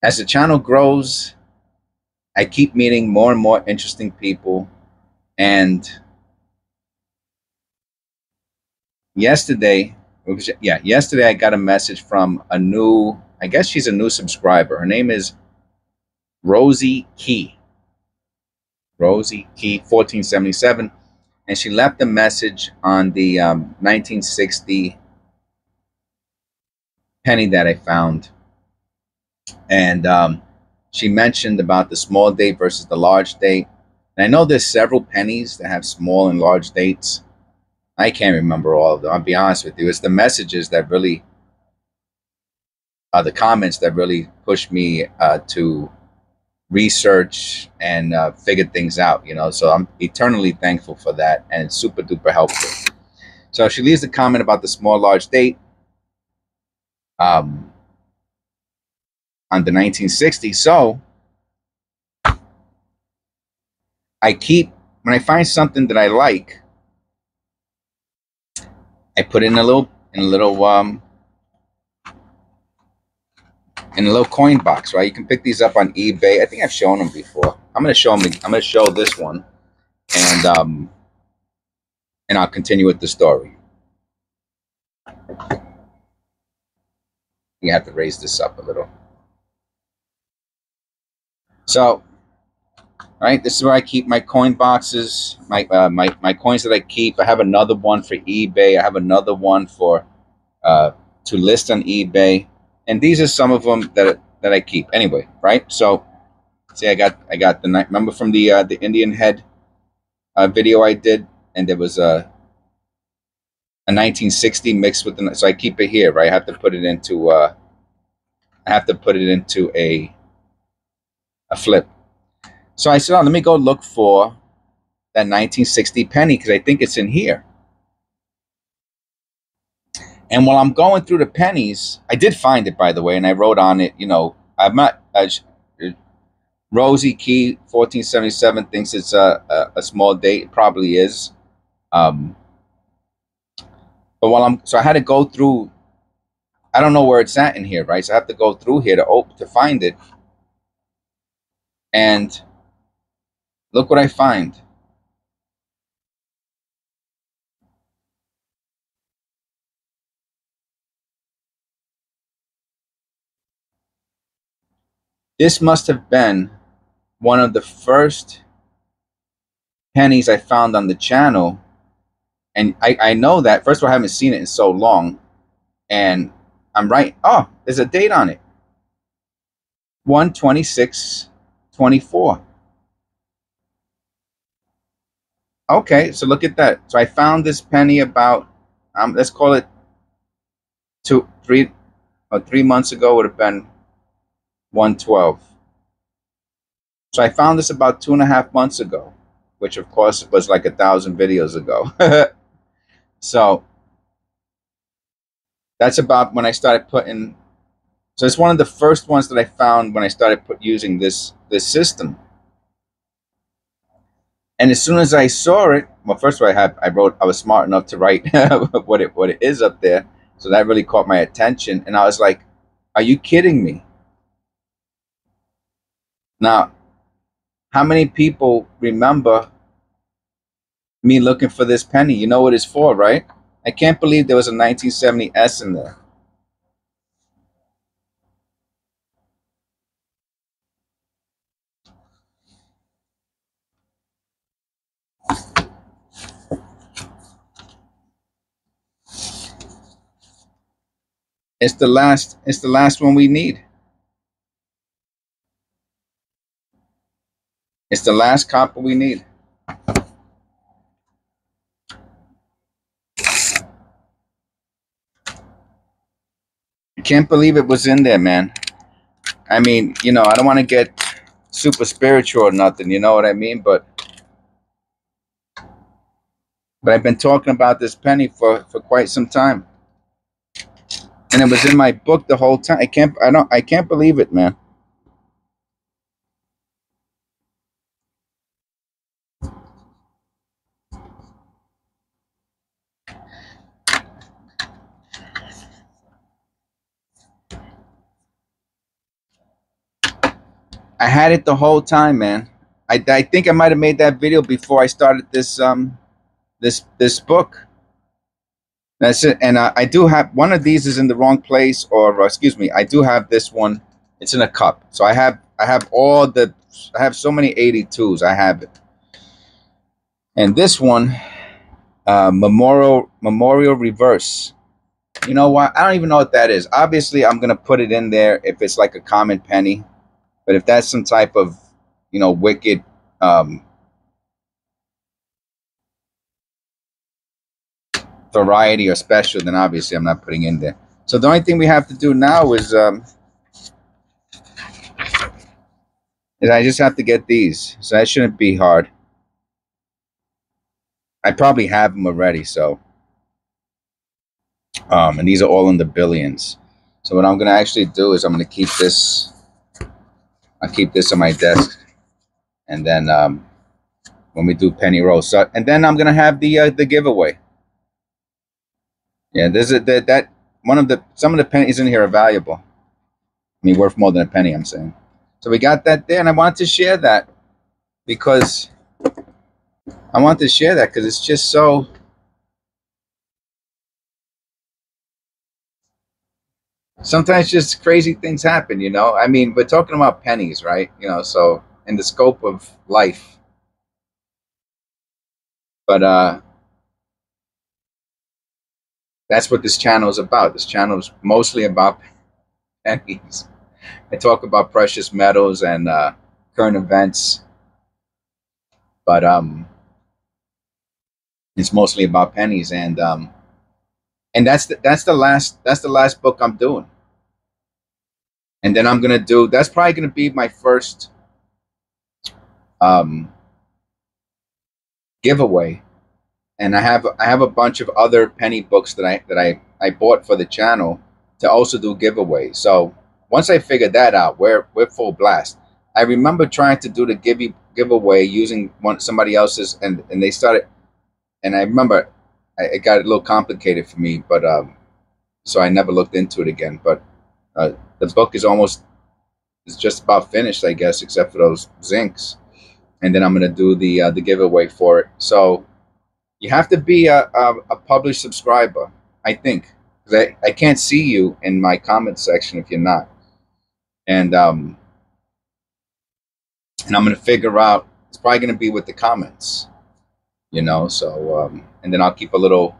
As the channel grows, I keep meeting more and more interesting people. And yesterday, yesterday I got a message from a new, I guess she's a new subscriber. Her name is Rosie Key. Rosie Key 1477. And she left a message on the 1960 penny that I found. And she mentioned about the small date versus the large date. And I know there's several pennies that have small and large dates. I can't remember all of them. I'll be honest with you. It's the messages that really, the comments that really push me to research and figure things out, you know. So I'm eternally thankful for that, and it's super duper helpful. So she leaves a comment about the small large date on the 1960s. So I keep, when I find something that I like, I put it in a little coin box, right? You can pick these up on eBay. I think I've shown them before. I'm gonna show this one, and I'll continue with the story. You have to raise this up a little. So, right, this is where I keep my coin boxes, my coins that I keep. I have another one for eBay. I have another one for to list on eBay, and these are some of them that I keep. Anyway, right? So, see, I got the remember from the Indian head video I did, and there was a 1960 mixed with the, so I keep it here, right? I have to put it into a flip. So I said, oh, let me go look for that 1960 penny because I think it's in here. And while I'm going through the pennies, I did find it, by the way, and I wrote on it, you know, I'm not Rosie Key 1477 thinks it's a small date. It probably is. But so I had to go through. I don't know where it's at in here, right? So I have to go through here to find it. And look what I find. This must have been one of the first pennies I found on the channel. And I know that, first of all, I haven't seen it in so long. And I'm right. Oh, there's a date on it. 1/26/24. Okay, so look at that. So I found this penny about, let's call it 3 months ago, would have been 1/12. So I found this about 2.5 months ago, which of course was like 1,000 videos ago. So that's about when I started putting. So it's one of the first ones that I found when I started using this system. And as soon as I saw it, well, first of all, I was smart enough to write what it is up there. So that really caught my attention. And I was like, are you kidding me? Now, how many people remember me looking for this penny? You know what it's for, right? I can't believe there was a 1970 S in there. It's the last one we need. It's the last copper we need. I can't believe it was in there, man. I mean, you know, I don't want to get super spiritual or nothing, you know what I mean? But I've been talking about this penny for quite some time. And it was in my book the whole time. I can't believe it, man. I had it the whole time, man. I think I might have made that video before I started this this book. That's it. And I do have one of these is in the wrong place, or excuse me, I do have this one. It's in a cup. So I have all the, I have so many 82s. I have it. And this one, memorial reverse. You know what? I don't even know what that is. Obviously, I'm gonna put it in there if it's like a common penny. But if that's some type of, you know, wicked variety or special, then obviously I'm not putting in there. So the only thing we have to do now is I just have to get these. So that shouldn't be hard. I probably have them already, so and these are all in the billions. So what I'm gonna actually do is I'm gonna keep this, I'll keep this on my desk, and then when we do penny roll, so, and then I'm gonna have the giveaway. Yeah, this is that one of the, some of the pennies in here are valuable. I mean, worth more than a penny, I'm saying. So we got that there, and I want to share that because it's just so, sometimes just crazy things happen, you know. I mean, we're talking about pennies, right? You know, so in the scope of life. But that's what this channel is about. This channel is mostly about pennies. I talk about precious metals and current events, but it's mostly about pennies, and that's the last book I'm doing. And then I'm gonna do, that's probably gonna be my first giveaway. And I have a bunch of other penny books that I bought for the channel to also do giveaways. So once I figured that out, we're full blast. I remember trying to do the giveaway using somebody else's, and they started, and I remember it got a little complicated for me, but so I never looked into it again. But the book is just about finished, I guess, except for those zincs. And then I'm gonna do the giveaway for it. So you have to be a published subscriber, I think, because I can't see you in my comment section if you're not. And I'm gonna figure out, it's probably gonna be with the comments, you know. So and then I'll keep a little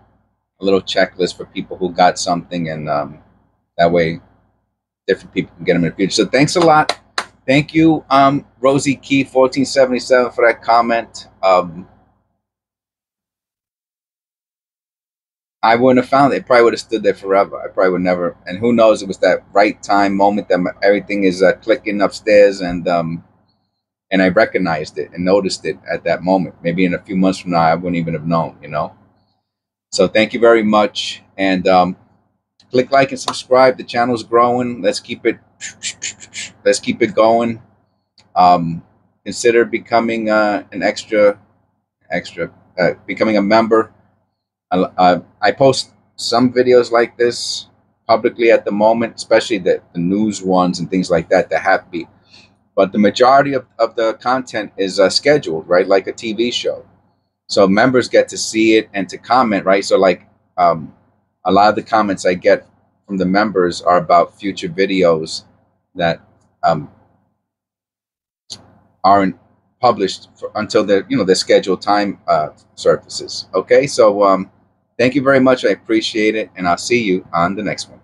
checklist for people who got something, and that way different people can get them in the future. So thanks a lot. Thank you, Rosie Key 1477, for that comment. I wouldn't have found it. It probably would have stood there forever. I probably would never. And who knows? It was that right time moment that everything is clicking upstairs, and I recognized it and noticed it at that moment. Maybe in a few months from now, I wouldn't even have known. You know. So thank you very much, and click like and subscribe. The channel's growing. Let's keep it going. Consider becoming an extra, becoming a member. I post some videos like this publicly at the moment, especially the news ones and things like that have to be. But the majority of the content is scheduled, right? Like a TV show. So members get to see it and to comment, right? So like a lot of the comments I get from the members are about future videos that aren't published until their scheduled time surfaces. Okay, so thank you very much. I appreciate it, and I'll see you on the next one.